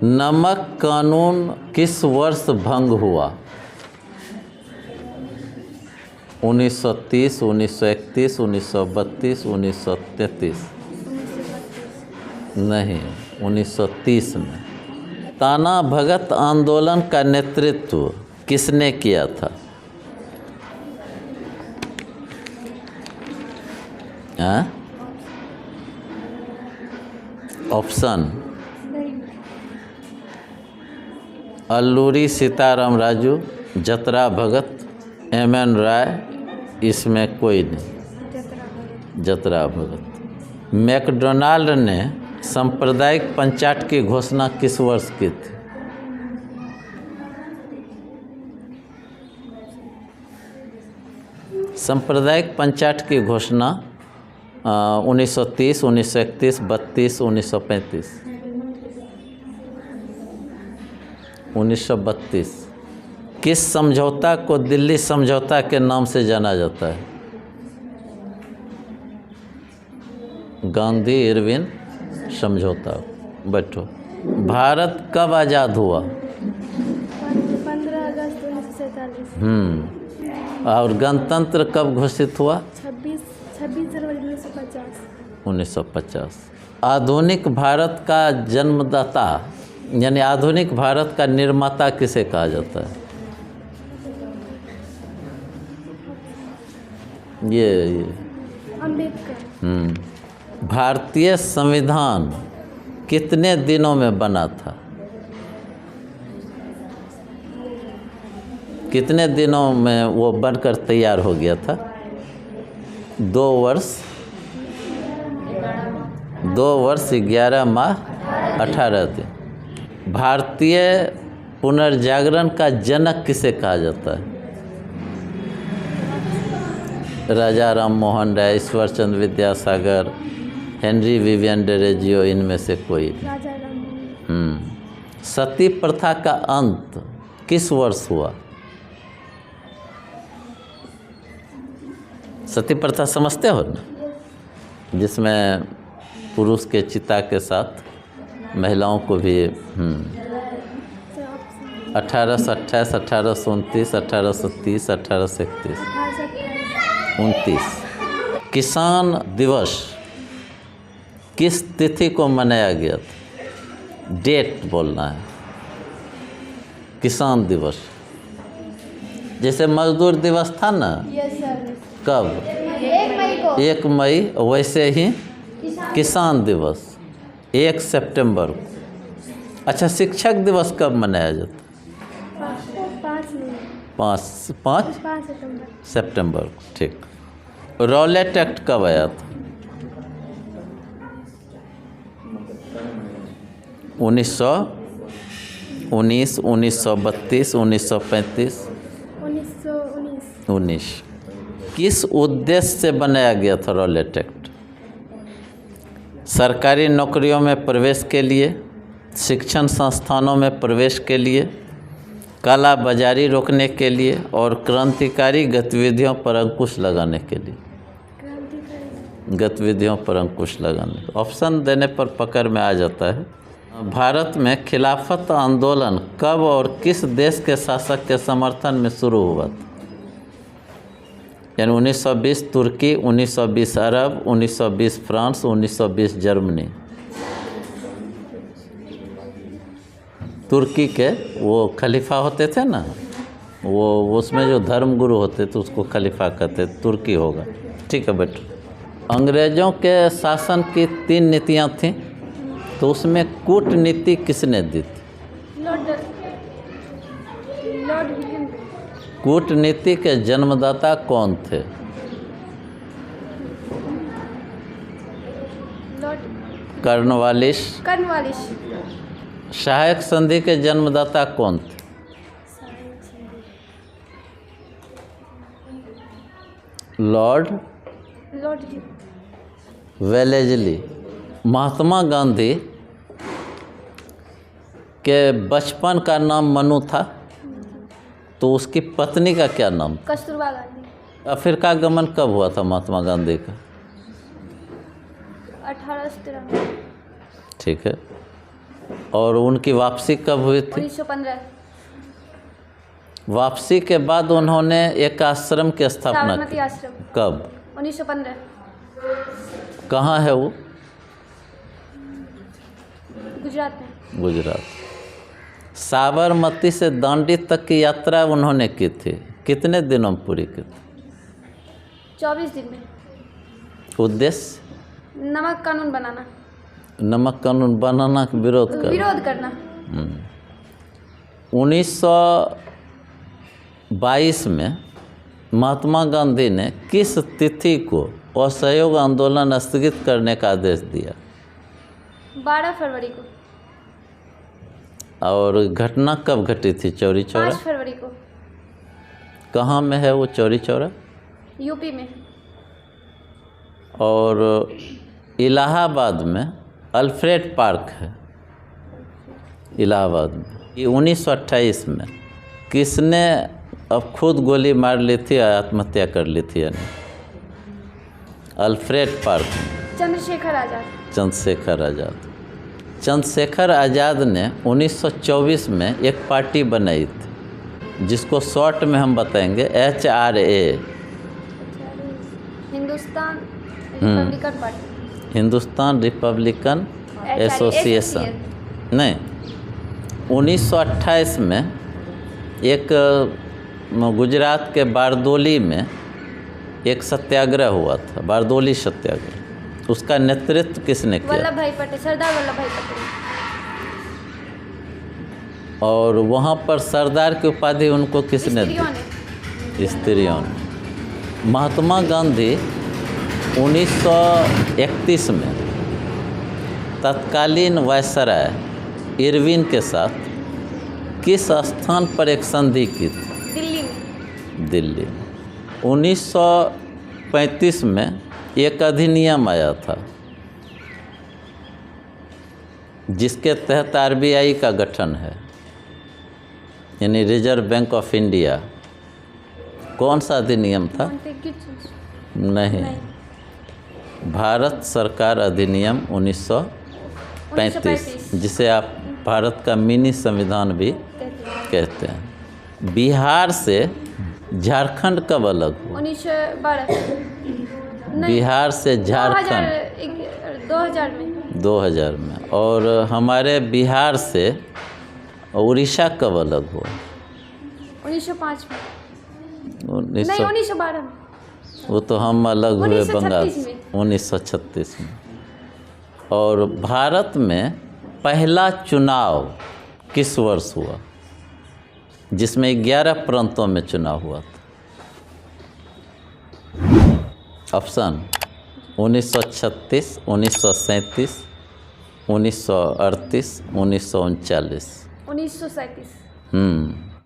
नमक कानून किस वर्ष भंग हुआ? 1930, 1931, 1932, 1933? नहीं, 1930 में। ताना भगत आंदोलन का नेतृत्व किसने किया था? ऑप्शन: अल्लूरी सीताराम राजू, जतरा भगत, एम.एन. राय, इसमें कोई नहीं। जतरा भगत। मैकडोनाल्ड ने सांप्रदायिक पंचाट की घोषणा किस वर्ष की थी? सांप्रदायिक पंचाट की घोषणा 1930, 1931, 32, 1935? 1932। किस समझौता को दिल्ली समझौता के नाम से जाना जाता है? गांधी इरविन समझौता। बैठो। भारत कब आज़ाद हुआ? 15 अगस्त 1947। और गणतंत्र कब घोषित हुआ? 26 जनवरी 1950। 1950। आधुनिक भारत का जन्मदाता यानी आधुनिक भारत का निर्माता किसे कहा जाता है? ये अम्बेडकर। भारतीय संविधान कितने दिनों में बना था? कितने दिनों में वो बनकर तैयार हो गया था? 2 वर्ष 11 माह 18 दिन। भारतीय पुनर्जागरण का जनक किसे कहा जाता है? राजा राम मोहन राय, ईश्वर चंद्र विद्यासागर, हेनरी विवियन डेरेजियो, इनमें से कोई? राजा राम मोहन। सती प्रथा का अंत किस वर्ष हुआ? सती प्रथा समझते हो ना, जिसमें पुरुष के चिता के साथ महिलाओं को भी 1828, 1829, 1830, 1831? 29। किसान दिवस किस तिथि को मनाया गया था? डेट बोलना है। किसान दिवस जैसे मजदूर दिवस था ना, यस सर। कब? 1 मई को। 1 मई। वैसे ही किसान दिवस 1 सितंबर को। अच्छा, शिक्षक दिवस कब मनाया जाता? 5 सितंबर को। ठीक। रॉलेट एक्ट कब आया था? 1919, 1932, 1935? 1919। किस उद्देश्य से बनाया गया था रॉलेट एक्ट? सरकारी नौकरियों में प्रवेश के लिए, शिक्षण संस्थानों में प्रवेश के लिए, काला बाजारी रोकने के लिए और क्रांतिकारी गतिविधियों पर अंकुश लगाने के लिए? गतिविधियों पर अंकुश लगाने। ऑप्शन देने पर पकड़ में आ जाता है। भारत में खिलाफत आंदोलन कब और किस देश के शासक के समर्थन में शुरू हुआ था? यानी 1920 तुर्की, 1920 अरब, 1920 फ्रांस, 1920 जर्मनी? तुर्की के वो खलीफा होते थे ना, वो उसमें जो धर्मगुरु होते थे उसको खलीफा कहते थे। तुर्की होगा। ठीक है बेटा। अंग्रेज़ों के शासन की 3 नीतियाँ थीं, तो उसमें कूटनीति किसने दी थी? Lord William. कूटनीति के जन्मदाता कौन थे? कॉर्नवालिस। सहायक संधि के जन्मदाता कौन थे? Lord Wellesley. महात्मा गांधी के बचपन का नाम मनु था, तो उसकी पत्नी का क्या नाम था? कस्तूरबा गांधी। अफ्रीका गमन कब हुआ था महात्मा गांधी का? 1893। ठीक है। और उनकी वापसी कब हुई थी? 1915। वापसी के बाद उन्होंने एक आश्रम की स्थापना साबरमती की। आश्रम कब? 1915। कहाँ है वो? गुजरात में। गुजरात। साबरमती से दांडी तक की यात्रा उन्होंने की थी, कितने दिनों में पूरी की थी? 24 दिन में। उद्देश्य? नमक कानून बनाना, नमक कानून बनाना का विरोध कर। विरोध करना। 1922 में महात्मा गांधी ने किस तिथि को असहयोग आंदोलन स्थगित करने का आदेश दिया? 12 फरवरी को। और घटना कब घटी थी? चौरी चौरा? 5 फरवरी को। कहाँ में है वो चौरी चौरा? यूपी में। और इलाहाबाद में अल्फ्रेड पार्क है, इलाहाबाद में। ये 1928 में किसने अब खुद गोली मार ली थी, आत्महत्या कर ली थी? यानी अल्फ्रेड पार्क में चंद्रशेखर आजाद। चंद्रशेखर आज़ाद। चंद्रशेखर आज़ाद ने 1924 में एक पार्टी बनाई थी, जिसको शॉर्ट में हम बताएंगे HRA, Hindustan Republican party. Hindustan Republican association. नहीं, 1928 में एक गुजरात के बारदोली में एक सत्याग्रह हुआ था, बारदोली सत्याग्रह। उसका नेतृत्व किसने किया? वल्लभ भाई पटेल, सरदार वल्लभ भाई पटेल। और वहाँ पर सरदार की उपाधि उनको किसने दी? स्त्रियों ने। स्त्रियों ने। महात्मा गांधी 1931 में तत्कालीन वायसराय इरविन के साथ किस स्थान पर एक संधि की थी? दिल्ली में। दिल्ली। 1935 में एक अधिनियम आया था, जिसके तहत RBI का गठन है, यानी रिजर्व बैंक ऑफ इंडिया। कौन सा अधिनियम था? नहीं, भारत सरकार अधिनियम 1935, जिसे आप भारत का मिनी संविधान भी कहते हैं। बिहार से झारखंड कब अलग हुआ? 1912। बिहार से झारखंड 2000 में। 2000 में। और हमारे बिहार से उड़ीसा कब अलग हुआ? 1905 में। 1912 में। वो तो हम अलग हुए बंगाल 1936 से 1936 में। और भारत में पहला चुनाव किस वर्ष हुआ, जिसमें 11 प्रांतों में चुनाव हुआ था? ऑप्शन 1936, 1937, 1938, 1939। 1937।